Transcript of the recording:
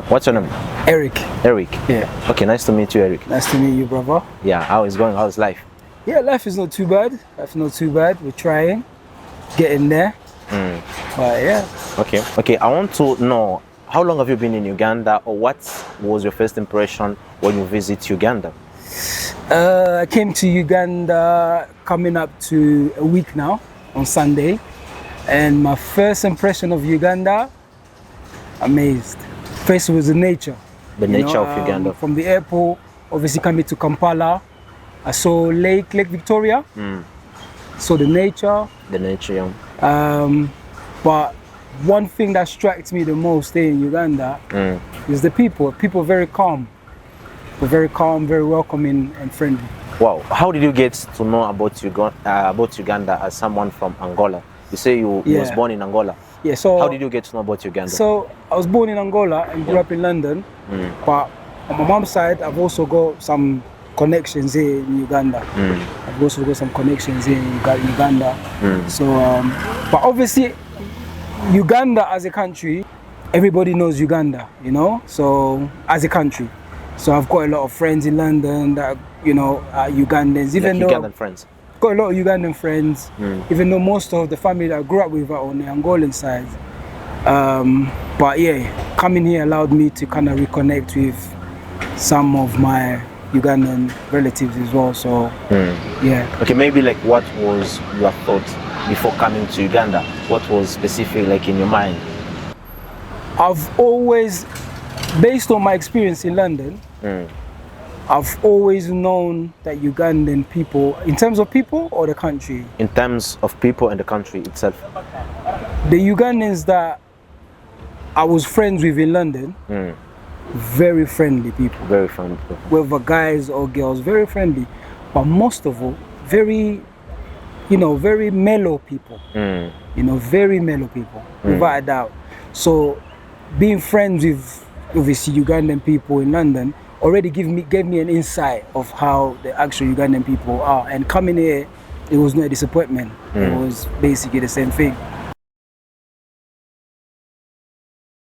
What's your name? Eric. Eric. Yeah. Okay, nice to meet you, Eric. Nice to meet you, brother. Yeah, how is going? How's life? Yeah, life is not too bad. Life is not too bad. We're trying, getting there. But yeah. Okay. I want to know, how long have you been in Uganda, or what was your first impression when you visit Uganda? I came to Uganda coming up to a week now on Sunday, and my first impression of Uganda, amazed. First was the nature. The nature of Uganda. From the airport, obviously coming to Kampala, I saw Lake Victoria. Saw the nature. The nature, yeah. But one thing that strikes me the most in Uganda is the people. People are very calm. They're very calm, very welcoming and friendly. Wow. How did you get to know about Uganda as someone from Angola? You say you was born in Angola. Yeah, so how did you get to know about Uganda? So I was born in Angola and grew up in London. But on my mom's side, I've also got some connections here in Uganda. I've also got some connections here in Uganda. So, but obviously, Uganda as a country, everybody knows Uganda, you know. So as a country, so I've got a lot of friends in London that are Ugandans. Even though Ugandan friends. Got a lot of Ugandan friends, even though most of the family that I grew up with are on the Angolan side. But yeah, coming here allowed me to kind of reconnect with some of my Ugandan relatives as well. So yeah. Okay, maybe like what was your thought before coming to Uganda? What was specific like in your mind? I've always, based on my experience in London, I've always known that Ugandan people, in terms of people or the country? In terms of people and the country itself. The Ugandans that I was friends with in London, very friendly people. Very friendly people. Whether guys or girls, very friendly. But most of all, very, very mellow people. Very mellow people, without a doubt. So being friends with obviously Ugandan people in London already gave me an insight of how the actual Ugandan people are. And coming here, it was not a disappointment. It was basically the same thing.